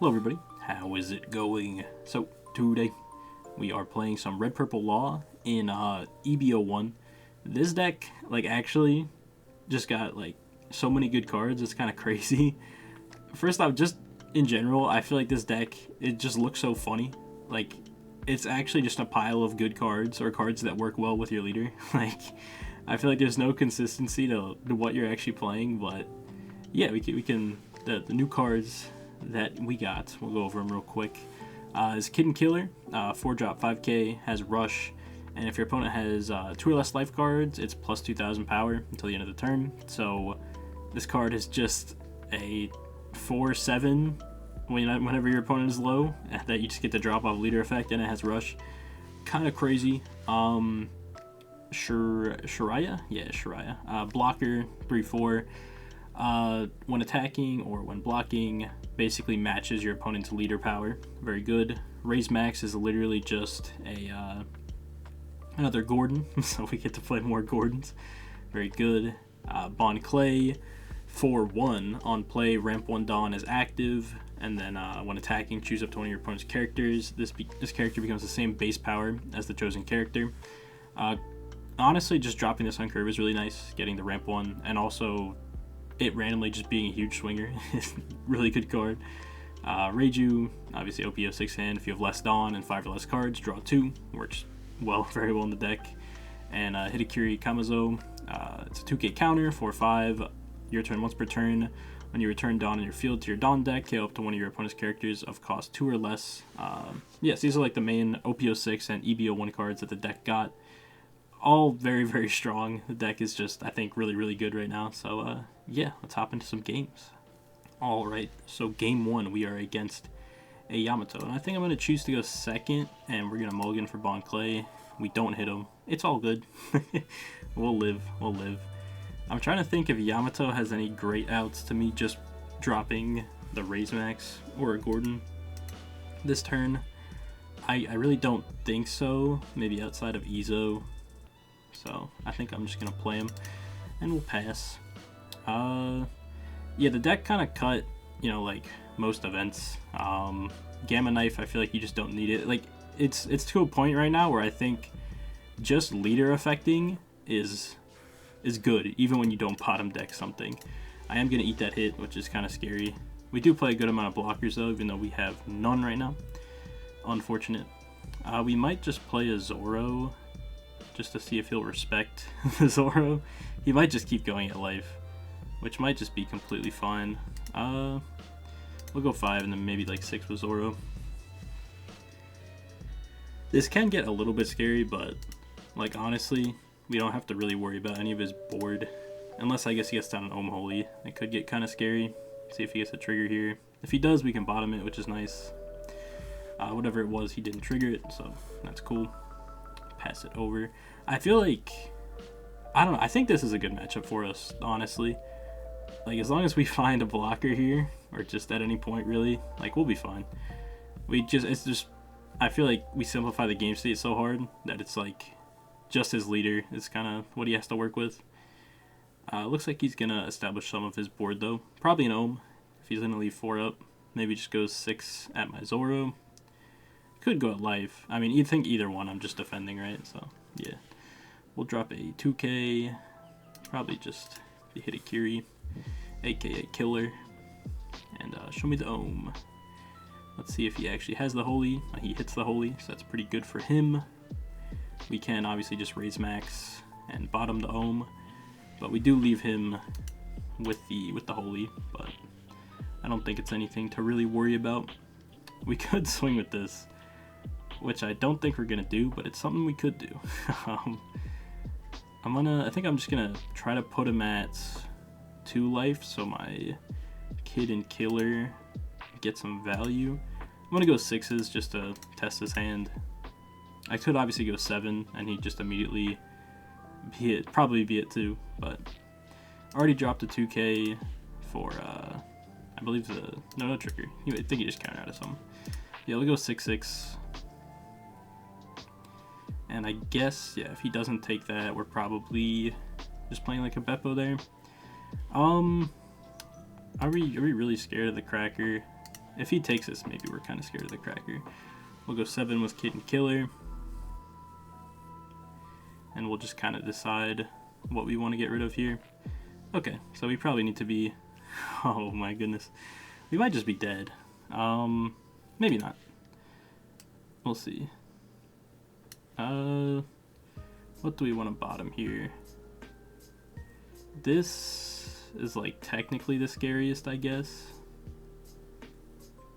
Hello everybody, how is it going? So today we are playing some Red Purple Law in EB01. This deck actually just got so many good cards, it's kind of crazy. First off, just in general, I feel like this deck, it just looks so funny. It's actually just a pile of good cards or cards that work well with your leader. I feel like there's no consistency to what you're actually playing, but yeah, we can the new cards that we got, we'll go over them real quick. Is Kid and Killer, 4-drop 5k, has Rush, and if your opponent has 2 or less life cards, it's plus 2000 power until the end of the turn. So this card is just a 4/7 whenever your opponent is low, that you just get the drop off leader effect, and it has Rush. Kind of crazy. Shariah? Yeah, Shariah. Blocker, 3/4. When attacking or when blocking, basically matches your opponent's leader power. Very good. Raise Max is literally just another Gordon, so we get to play more Gordons. Very good. Bond Clay, 4/1. On play, ramp 1 Dawn is active, and then when attacking, choose up to one of your opponent's characters. This character becomes the same base power as the chosen character. Honestly, just dropping this on curve is really nice, getting the ramp 1, and also it randomly just being a huge swinger is really good card. Reiju, obviously OP06 hand. If you have less Dawn and 5 or less cards, draw 2. Works very well in the deck. And Hitakiri Kamazo, it's a 2k counter, 4/5. Your turn once per turn. When you return Dawn in your field to your Dawn deck, KO up to one of your opponent's characters of cost 2 or less. Yes, these are the main OP06 and EB01 cards that the deck got. All very, very strong. The deck is just, I think, really, really good right now. So, yeah, let's hop into some games. Alright, so game 1, we are against a Yamato. And I think I'm going to choose to go second, and we're going to mulligan for Bond Clay. We don't hit him. It's all good. We'll live. I'm trying to think if Yamato has any great outs to me just dropping the Raise Max or a Gordon this turn. I really don't think so. Maybe outside of Izo. So I think I'm just going to play him, and we'll pass. Yeah, the deck kind of cut, most events. Gamma Knife, I feel like you just don't need it. It's to a point right now where I think just leader affecting is good, even when you don't bottom deck something. I am going to eat that hit, which is kind of scary. We do play a good amount of blockers, though, even though we have none right now. Unfortunate. We might just play a Zoro, just to see if he'll respect the Zoro. He might just keep going at life, which might just be completely fine. We'll go 5 and then maybe 6 with Zoro. This can get a little bit scary, but honestly, we don't have to really worry about any of his board, unless I guess he gets down an Holy. It could get kind of scary. See if he gets a trigger here. If he does, we can bottom it, which is nice. Whatever it was, he didn't trigger it, so that's cool. Pass it over. I feel like, I don't know, I think this is a good matchup for us, honestly. As long as we find a blocker here, or just at any point really, we'll be fine. I feel like we simplify the game state so hard that it's just his leader is kind of what he has to work with. Looks like he's gonna establish some of his board though. Probably an Ohm, if he's gonna leave 4 up. Maybe just goes 6 at my Zoro. Could go at life. I mean, you'd think either one, I'm just defending, right? So, yeah. We'll drop a 2k. Probably just the Hitakiri, aka Killer. And show me the Ohm. Let's see if he actually has the Holy. He hits the Holy, so that's pretty good for him. We can obviously just raise Max and bottom the Ohm. But we do leave him with the Holy, but I don't think it's anything to really worry about. We could swing with this, which I don't think we're gonna do, but it's something we could do. I think I'm just gonna try to put him at 2 life, so my Kid and Killer get some value. I'm gonna go 6s just to test his hand. I could obviously go 7, and he'd just immediately probably be at 2, but I already dropped a 2k for I believe no trigger. I think he just counted out of something. Yeah, we'll go 6/6. And I guess, yeah, if he doesn't take that, we're probably just playing a Beppo there. Are we really scared of the Cracker? If he takes this, maybe we're kind of scared of the cracker. We'll go 7 with Kid and Killer. And we'll just kind of decide what we want to get rid of here. Okay, so we probably need to be... Oh my goodness. We might just be dead. Maybe not. We'll see. What do we want to bottom here? This is like technically the scariest, I guess.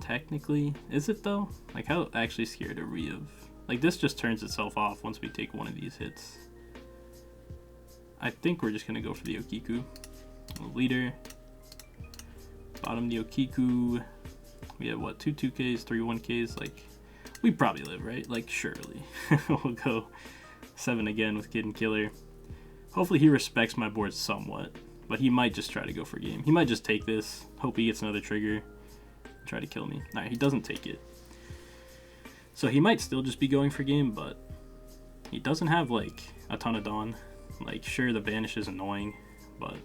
Technically. Is it though? Like, how actually scared are we of... Like, this just turns itself off once we take one of these hits. I think we're just going to go for the Okiku. Leader. Bottom the Okiku. We have, what, 2 2Ks, 3 1Ks? Like, we probably live, right? Like, surely. We'll go 7 again with Kid and Killer. Hopefully he respects my board somewhat. But he might just try to go for game. He might just take this. Hope he gets another trigger. Try to kill me. Nah, he doesn't take it. So he might still just be going for game, but he doesn't have, like, a ton of Dawn. Like, sure, the Banish is annoying, but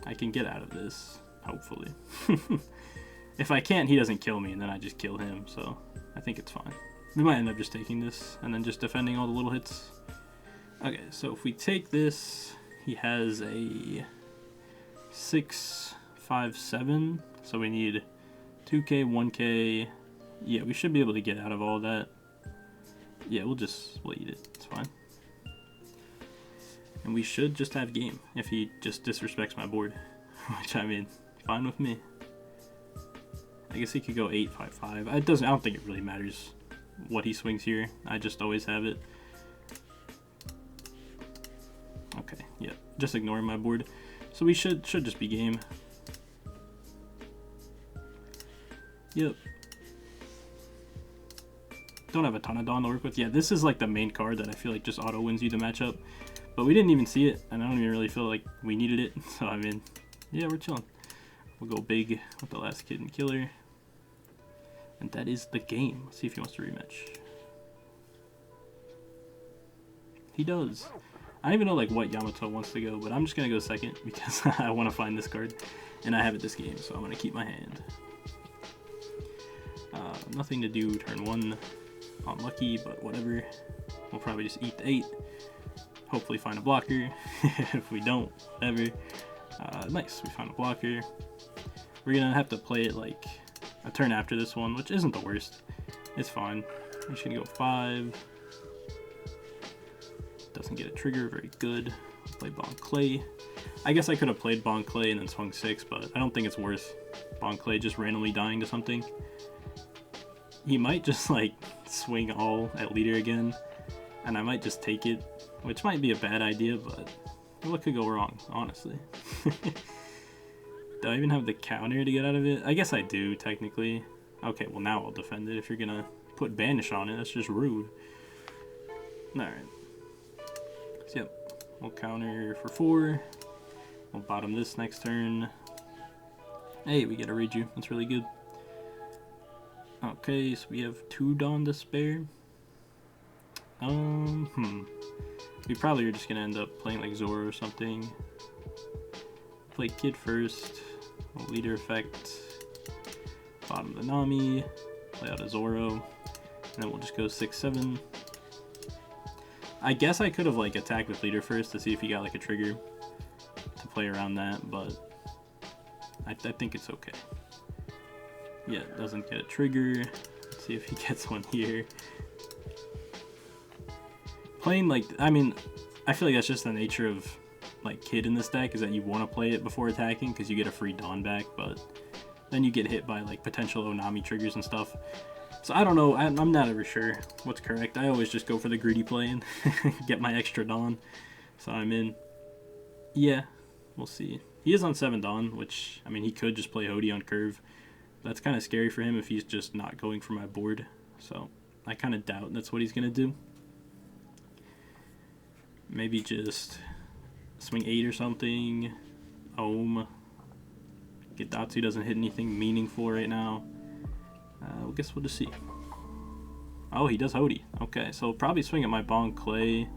I can get out of this, hopefully. If I can't, he doesn't kill me, and then I just kill him, so I think it's fine. We might end up just taking this, and then just defending all the little hits. Okay, so if we take this, he has a 6, 5, 7, so we need 2K, 1K. Yeah, we should be able to get out of all that. Yeah, we'll eat it. It's fine. And we should just have game if he just disrespects my board. Which, I mean, fine with me. I guess he could go 8, 5, 5. I don't think it really matters what he swings here. I just always have it. Okay, yeah. Just ignoring my board. So we should just be game. Yep. Don't have a ton of Dawn to work with. Yeah, this is like the main card that I feel like just auto wins you the matchup. But we didn't even see it, and I don't even really feel like we needed it. So, I mean, yeah, we're chilling. We'll go big with the last Kid and Killer. And that is the game. Let's see if he wants to rematch. He does. I don't even know like what Yamato wants to go, but I'm just going to go second because I want to find this card. And I have it this game, so I'm going to keep my hand. Nothing to do turn 1. Unlucky, but whatever. We'll probably just eat the 8. Hopefully find a blocker. If we don't, whatever. Nice, we found a blocker. We're gonna have to play it like a turn after this one, which isn't the worst. It's fine. We're just gonna go 5. Doesn't get a trigger, very good. Play Bon Clay. I guess I could have played Bon Clay and then swung 6, but I don't think it's worth Bon Clay just randomly dying to something. He might just like swing all at leader again, and I might just take it, which might be a bad idea, but what could go wrong, honestly? Do I even have the counter to get out of it? I guess I do, technically. Okay, well now I'll defend it. If you're gonna put Banish on it, that's just rude. Alright. So yep, we'll counter for 4. We'll bottom this next turn. Hey, we get a reiju. That's really good. Okay, so we have 2 Dawn to spare. We probably are just gonna end up playing like Zoro or something. Play Kid first. Leader effect. Bottom the Nami. Play out a Zoro. And then we'll just go 6, 7. I guess I could have like attacked with leader first to see if he got like a trigger to play around that, but I think it's okay. Yeah, doesn't get a trigger. Let's see if he gets one here. Playing like, I mean, I feel like that's just the nature of like Kid in this deck, is that you want to play it before attacking because you get a free Dawn back, but then you get hit by like potential Onami triggers and stuff. So I don't know, I'm not ever sure what's correct. I always just go for the greedy play and get my extra Dawn. So I'm in. Yeah, we'll see. He is on 7 Dawn, which, I mean, he could just play Hody on curve. That's kind of scary for him if he's just not going for my board. So I kind of doubt that's what he's going to do. Maybe just swing 8 or something. Ohm. Gedatsu doesn't hit anything meaningful right now. I guess we'll just see. Oh, he does Hody. Okay, so probably swing at my Bon Clay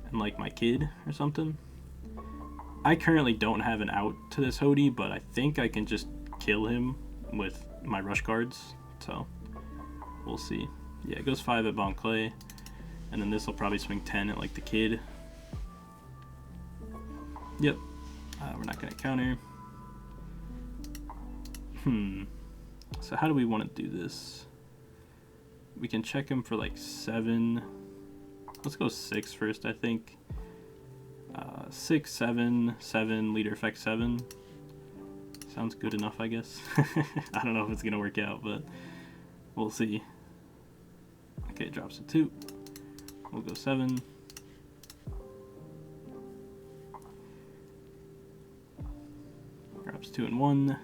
and like my Kid or something. I currently don't have an out to this Hody, but I think I can just kill him with my rush cards, so we'll see. Yeah, it goes 5 at Bon Clay, and then this will probably swing 10 at like the kid. Yep, we're not gonna counter. So how do we want to do this? We can check him for like 7. Let's go 6 first, I think. 6, 7, 7, leader effect 7. Sounds good enough, I guess. I don't know if it's gonna work out, but we'll see. Okay, it drops to 2. We'll go 7. Drops 2 and 1.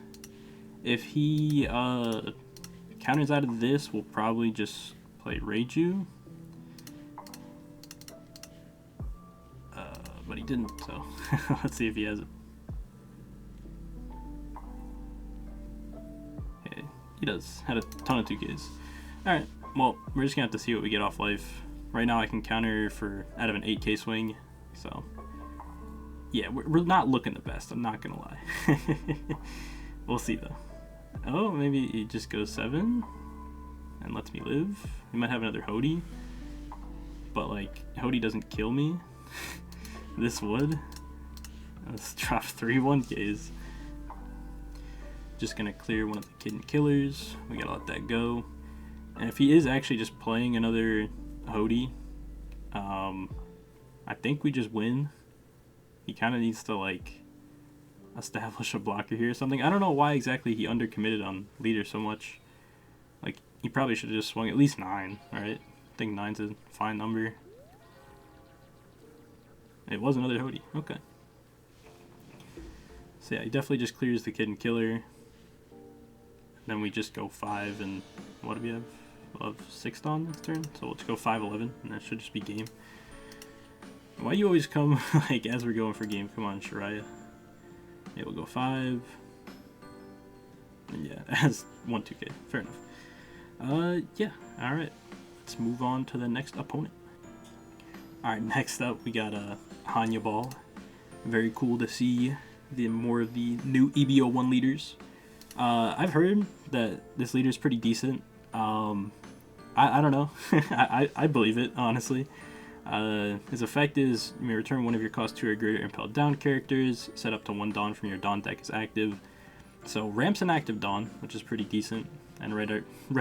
If he counters out of this, we'll probably just play reiju. But he didn't, so let's see if he has it. Okay, he does. Had a ton of 2Ks. Alright, well, we're just gonna have to see what we get off life. Right now I can counter for out of an 8K swing, so yeah, we're not looking the best, I'm not gonna lie. We'll see though. Oh, maybe he just goes 7 and lets me live. He might have another Hody, but like, Hody doesn't kill me. This would. Let's drop 3 1Ks. Just gonna clear one of the Kid and Killers. We gotta let that go. And if he is actually just playing another Hody, I think we just win. He kind of needs to like establish a blocker here or something. I don't know why exactly he undercommitted on leader so much. Like, he probably should have just swung at least 9, right? I think 9's a fine number. It was another Hody. Okay. So yeah, he definitely just clears the Kid and Killer. Then we just go 5 and what do we have? We'll have 6 on this turn. So we'll just go 5-11 and that should just be game. Why do you always come like as we're going for game? Come on, Shariah. Yeah, we'll go 5. And yeah, as 1 2K. Fair enough. Yeah. Alright. Let's move on to the next opponent. Alright, next up we got Hanya Ball. Very cool to see more of the new EB01 leaders. I've heard that this leader is pretty decent. I don't know. I believe it, honestly. His effect is you may return one of your cost 2 or greater impelled down characters, set up to 1 Dawn from your Dawn deck is active. So ramps an active Dawn, which is pretty decent. And right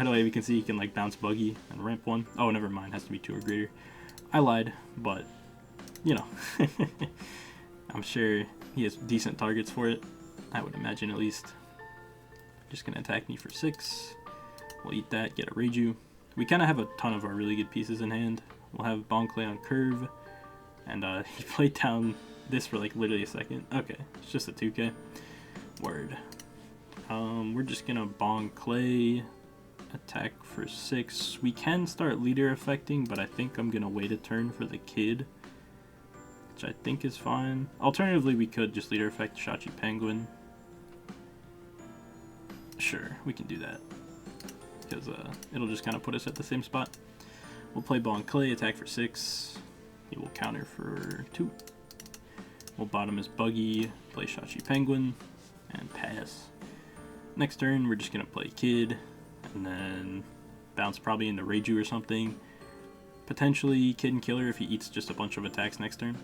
away we can see he can like bounce Buggy and ramp 1. Oh, never mind, has to be 2 or greater. I lied, but you know, I'm sure he has decent targets for it. I would imagine at least. Just gonna attack me for 6. We'll eat that, get a reiju. We kind of have a ton of our really good pieces in hand. We'll have Bon Clay on curve, and he played down this for like literally a second. Okay, it's just a 2K. Word. We're just gonna Bon Clay, attack for 6. We can start leader affecting, but I think I'm gonna wait a turn for the kid, which I think is fine. Alternatively, we could just leader effect Shachi Penguin. Sure, we can do that, because it'll just kind of put us at the same spot. We'll play Bon Clay, attack for 6. He will counter for 2. We'll bottom his Buggy, play Shachi Penguin, and pass. Next turn, we're just going to play Kid, and then bounce probably into Reiju or something. Potentially Kid and Killer if he eats just a bunch of attacks next turn.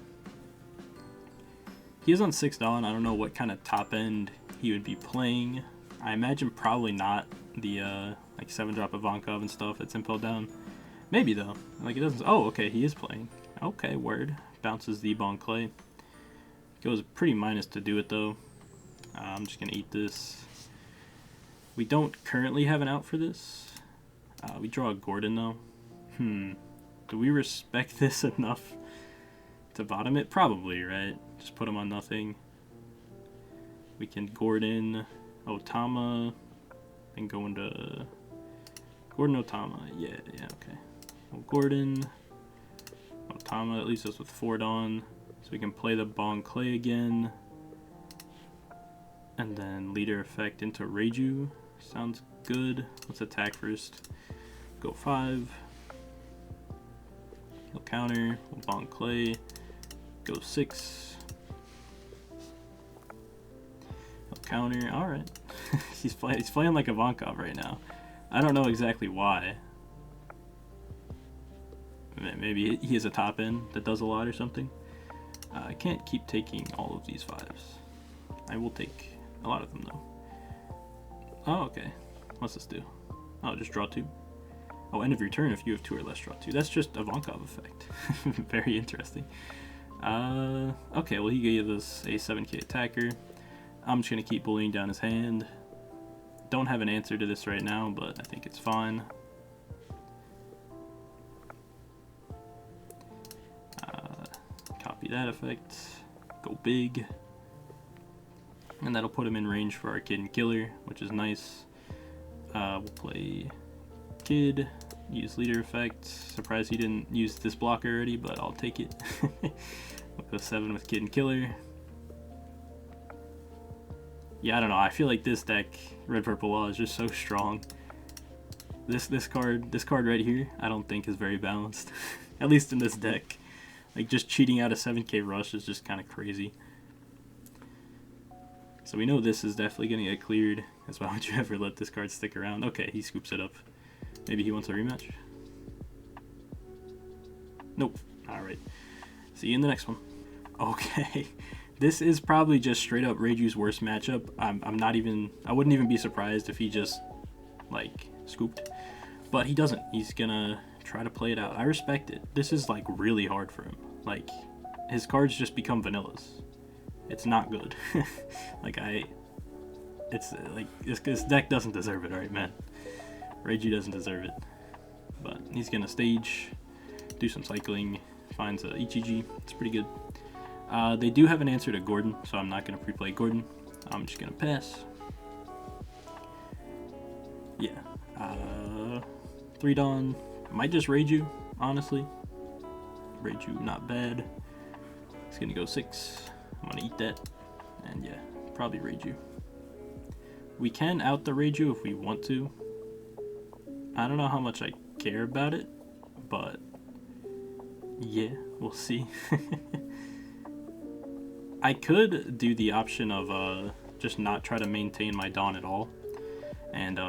He is on 6 Dawn. I don't know what kind of top end he would be playing. I imagine probably not the like 7-drop Ivankov and stuff that's impelled down. Maybe though. Like it doesn't. Oh, okay, he is playing. Okay, word. Bounces the Bon Clay. Goes pretty minus to do it though. I'm just gonna eat this. We don't currently have an out for this. We draw a Gordon though. Do we respect this enough to bottom it? Probably, right? Just put him on nothing. We can Gordon, Otama, and go into Gordon, Otama. Yeah, okay. Well, Gordon, Otama, at least us with 4 Dawn. So we can play the Bon Clay again. And then leader effect into Reiju. Sounds good. Let's attack first. Go 5. He'll counter. We'll Bon Clay. Go 6. He'll counter. Alright. he's playing like Ivankov right now. I don't know exactly why. Maybe he has a top end that does a lot or something. I can't keep taking all of these 5s. I will take a lot of them though. Oh, okay. What's this do? Oh, just draw 2. Oh, end of your turn if you have 2 or less, draw 2. That's just Ivankov effect. Very interesting. Okay, well he gave us a 7k attacker. I'm just gonna keep bullying down his hand. Don't have an answer to this right now, but I think it's fine. Copy that effect. Go big. And that'll put him in range for our Kid and Killer, which is nice. We'll play Kid, use leader effect. Surprised he didn't use this blocker already, but I'll take it. We'll go 7 with Kid and Killer. Yeah, I don't know. I feel like this deck, Red Purple Law, is just so strong. This card right here, I don't think is very balanced. At least in this deck. Like, just cheating out a 7k rush is just kind of crazy. So we know this is definitely going to get cleared. That's why would you ever let this card stick around? Okay, he scoops it up. Maybe he wants a rematch? Nope. Alright. See you in the next one. Okay. This is probably just straight up Reiju's worst matchup. I wouldn't even be surprised if he just, like, scooped. But he doesn't. He's gonna try to play it out. I respect it. This is, like, really hard for him. Like, his cards just become vanillas. It's not good. This deck doesn't deserve it, alright, man. Reiju doesn't deserve it. But he's gonna stage, do some cycling, finds a ETG. It's pretty good. They do have an answer to Gordon, so I'm not gonna pre-play Gordon. I'm just gonna pass. Yeah. 3 Dawn. I might just Reiju, honestly. Reiju, not bad. It's gonna go 6. I'm gonna eat that. And yeah, probably Reiju. We can out the Reiju if we want to. I don't know how much I care about it, but yeah, we'll see. I could do the option of just not try to maintain my Dawn at all, and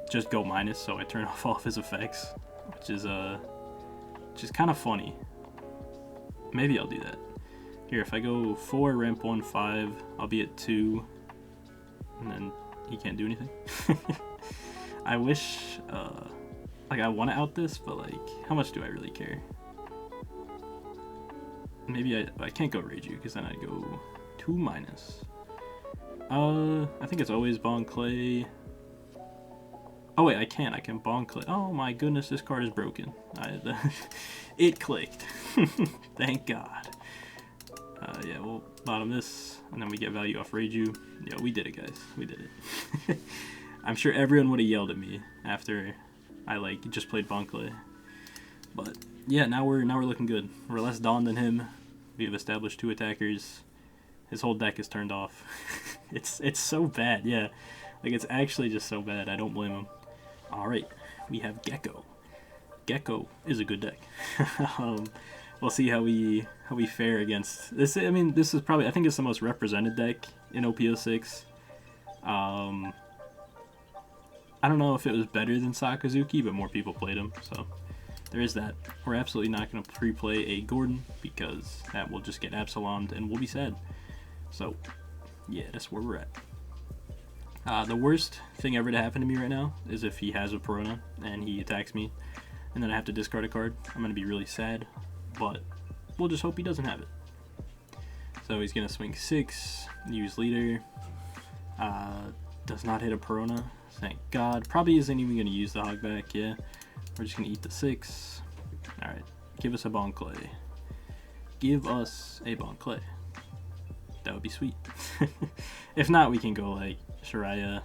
just go minus, so I turn off all of his effects, which is kind of funny. Maybe I'll do that. Here, if I go 4, ramp 1, 5, I'll be at 2, and then he can't do anything. I wish, like, I want to out this, but, like, how much do I really care? Maybe I can't go Reiju, because then I'd go 2 minus. I think it's always Bon Clay. Oh wait, I can Bon Clay. Oh my goodness, this card is broken. It clicked. Thank God. Yeah, we'll bottom this, and then we get value off Reiju. Yeah, we did it, guys. We did it. I'm sure everyone would have yelled at me after I, like, just played Bon Clay. But yeah, now we're looking good. We're less Dawn than him. We have established 2 attackers. His whole deck is turned off. It's so bad, yeah. Like, it's actually just so bad. I don't blame him. All right, we have Gecko. Gecko is a good deck. We'll see how we fare against this. I mean, this is probably, I think it's the most represented deck in OP06. I don't know if it was better than Sakazuki, but more people played him, so there is that. We're absolutely not going to pre-play a Gordon, because that will just get Absalom'd and we'll be sad. So, yeah, that's where we're at. The worst thing ever to happen to me right now is if he has a Perona and he attacks me, and then I have to discard a card. I'm going to be really sad, but we'll just hope he doesn't have it. So he's going to swing 6, use leader. Does not hit a Perona, thank God. Probably isn't even going to use the Hogback, yeah. We're just going to eat the 6. Alright, give us a Bon Clay. Give us a Bon Clay. That would be sweet. If not, we can go like Shiraya,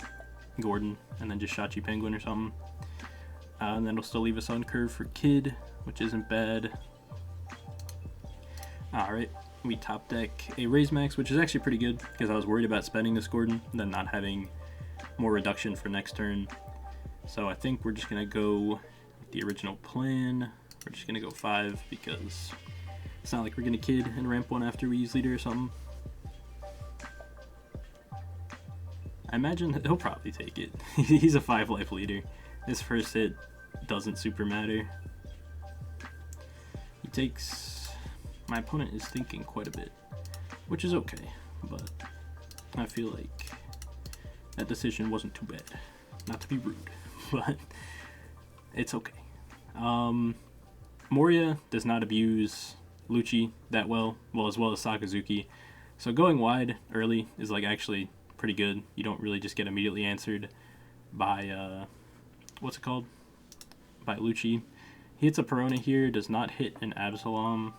Gordon, and then just Shachi Penguin or something. And then it'll still leave us on curve for Kid, which isn't bad. Alright, we top deck a Raise Max, which is actually pretty good, because I was worried about spending this Gordon, and then not having more reduction for next turn. So I think we're just going to go with the original plan. We're just going to go 5, because it's not like we're going to Kid and ramp 1 after we use leader or something. imagine he'll probably take it. He's a 5 life leader. His first hit doesn't super matter. He takes... My opponent is thinking quite a bit, which is okay, but I feel like that decision wasn't too bad. Not to be rude, but it's okay. Moria does not abuse Lucci that well as Sakazuki. So going wide early is like actually pretty good. You don't really just get immediately answered by what's it called? By Lucci. He hits a Perona here, does not hit an Absalom.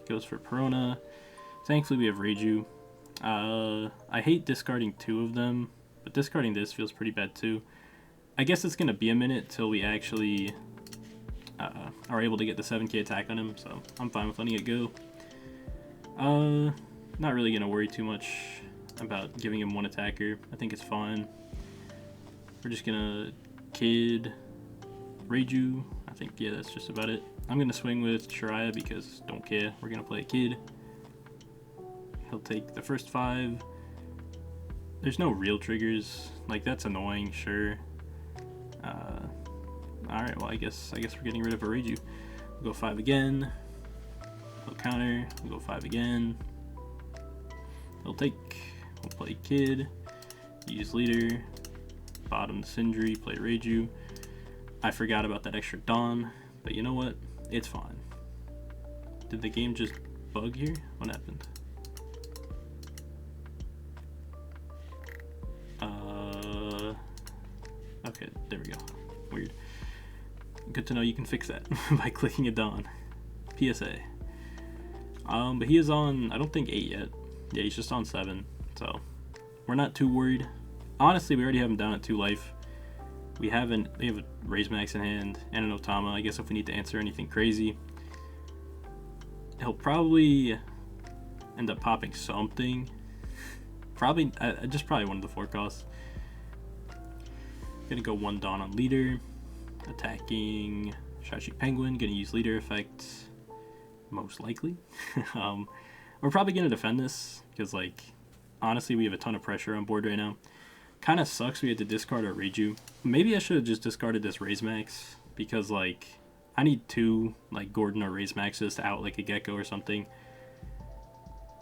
Goes for Perona. Thankfully we have Reiju. I hate discarding 2 of them, but discarding this feels pretty bad too. I guess it's gonna be a minute till we actually are able to get the 7k attack on him, so I'm fine with letting it go. Not really gonna worry too much about giving him 1 attacker. I think it's fine. We're just gonna Kid Reiju. I think, yeah, that's just about it. I'm gonna swing with Shiraya because don't care. We're gonna play a Kid. He'll take the first 5. There's no real triggers. Like, that's annoying, sure. Alright, well, I guess we're getting rid of a Reiju. We'll go 5 again. He'll counter. We'll go 5 again. He'll take. We'll play Kid. Use Leader. Bottom the Sindri. Play Reiju. I forgot about that extra Dawn, but you know what? It's fine. Did the game just bug here? What happened? Okay, there we go. Weird. Good to know you can fix that by clicking a Dawn. PSA. But he is on, I don't think 8 yet. Yeah, he's just on 7, so we're not too worried. Honestly, we already have him down at 2 life. We have a Raise Max in hand and an Otama. I guess if we need to answer anything crazy, he'll probably end up popping something. Probably, just probably one of the 4 costs. Gonna go 1 Dawn on Leader. Attacking Shachi Penguin. Gonna use Leader effect, most likely. We're probably gonna defend this, because, like, honestly, we have a ton of pressure on board right now. Kind of sucks we had to discard our Reiju. Maybe I should have just discarded this Raise Max, because, like, I need 2, like, Gordon or Raise Maxes to out, like, a Gecko or something.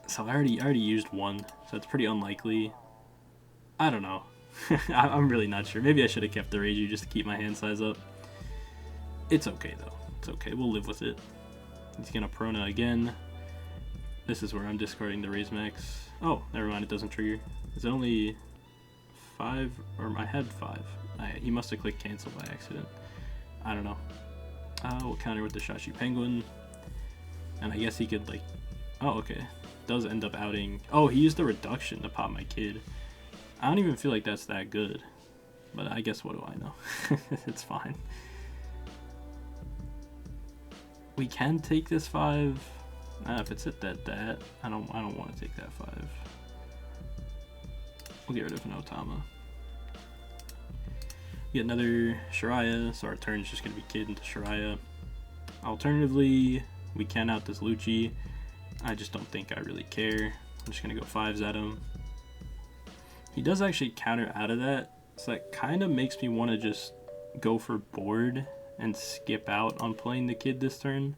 So I already used 1, so it's pretty unlikely. I don't know. I'm really not sure. Maybe I should have kept the Reiju just to keep my hand size up. It's okay, though. It's okay. We'll live with it. He's gonna Perona again. This is where I'm discarding the Raise Max. Oh, never mind. It doesn't trigger. Is it only 5? Or I had 5. He must have clicked cancel by accident. I don't know. We'll counter with the Shachi Penguin. And I guess he could, like... Oh, okay. Does end up outing... Oh, he used the reduction to pop my Kid. I don't even feel like that's that good. But I guess what do I know? It's fine. We can take this 5. If it's at that, I don't want to take that 5. We'll get rid of an Otama. Get another Shiraya, so our turn is just going to be Kid into Shiraya. Alternatively, we can out this Lucci. I just don't think I really care. I'm just going to go 5s at him. He does actually counter out of that, so that kind of makes me want to just go for board and skip out on playing the Kid this turn.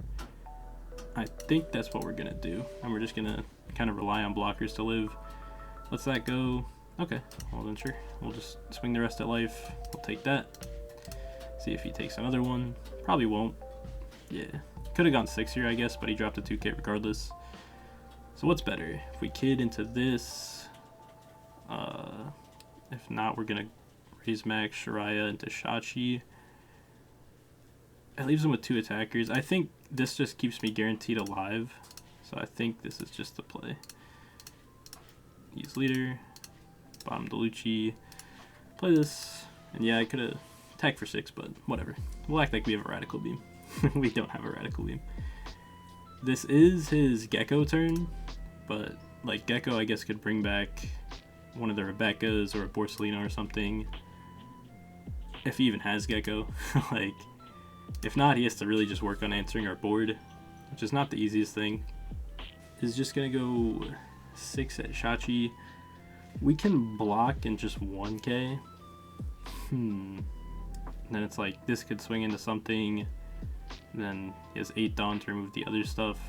I think that's what we're going to do, and we're just going to kind of rely on blockers to live. Lets that go. Okay, well then sure. We'll just swing the rest of life. We'll take that. See if he takes another one. Probably won't. Yeah. Could have gone 6 here, I guess, but he dropped a 2k regardless. So what's better? If we Kid into this... if not, we're going to Raise Max Shiraya into Shachi. It leaves him with 2 attackers. I think this just keeps me guaranteed alive. So I think this is just the play. Use Leader. Bottom Delucci. Play this. And yeah, I could have attacked for 6, but whatever. We'll act like we have a Radical Beam. We don't have a Radical Beam. This is his Gecko turn. But, like, Gecko, I guess, could bring back one of the Rebecca's or a Borsalino or something. If he even has Gecko. Like, if not, he has to really just work on answering our board, which is not the easiest thing. He's just gonna go 6 at Shachi. We can block in just 1k. Then it's like this could swing into something. Then he has 8 Dawn to remove the other stuff.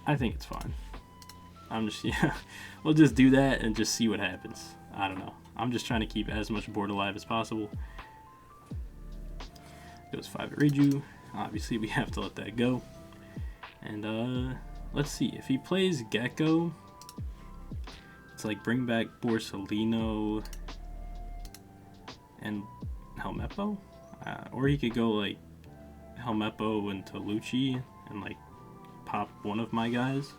I think it's fine. I'm just, yeah, we'll just do that and just see what happens. I don't know. I'm just trying to keep as much board alive as possible. Goes 5 at reiju. Obviously, we have to let that go. And let's see. If he plays Gecko, it's like bring back Borsalino and Helmeppo. Or he could go like Helmeppo and Tolucci and like pop one of my guys.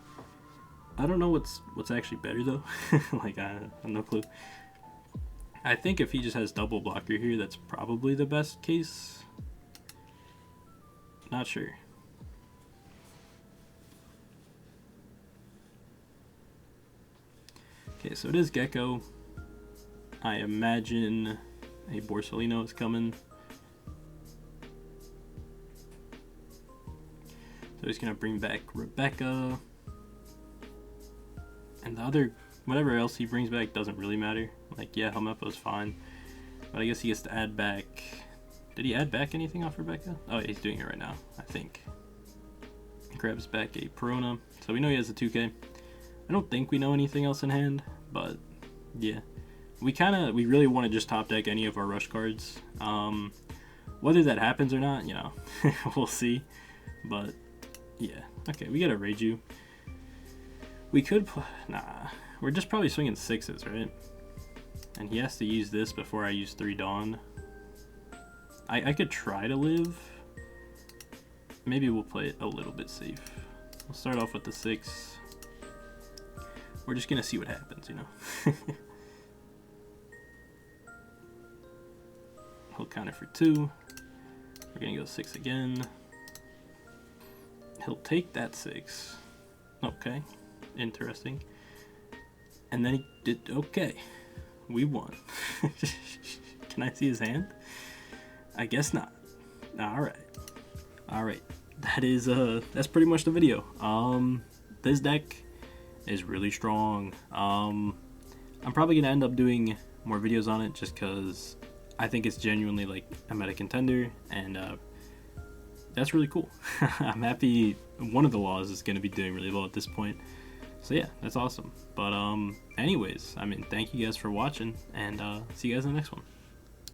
I don't know what's actually better though. Like I have no clue. I think if he just has double blocker here, that's probably the best case. Not sure. Okay, so it is Gecko. I imagine a Borsalino is coming. So he's gonna bring back Rebecca. And the other, whatever else he brings back doesn't really matter. Like, yeah, Helmeppo's fine. But I guess he gets to add back. Did he add back anything off Rebecca? Oh, yeah, he's doing it right now, I think. Grabs back a Perona. So we know he has a 2k. I don't think we know anything else in hand, but yeah. We really want to just top deck any of our rush cards. Whether that happens or not, you know, we'll see. But yeah, okay, we get a reiju. We could, nah, we're just probably swinging 6s, right? And he has to use this before I use 3 Dawn. I could try to live. Maybe we'll play it a little bit safe. We'll start off with the 6. We're just gonna see what happens, you know. He'll counter for 2. We're gonna go 6 again. He'll take that 6. Okay, interesting. And then he did, okay. We won. Can I see his hand? I guess not. Alright. Alright. That is that's pretty much the video. This deck is really strong. I'm probably gonna end up doing more videos on it just because I think it's genuinely like a meta contender, and that's really cool. I'm happy one of the laws is gonna be doing really well at this point. So yeah, that's awesome. But anyways, I mean, thank you guys for watching, and see you guys in the next one.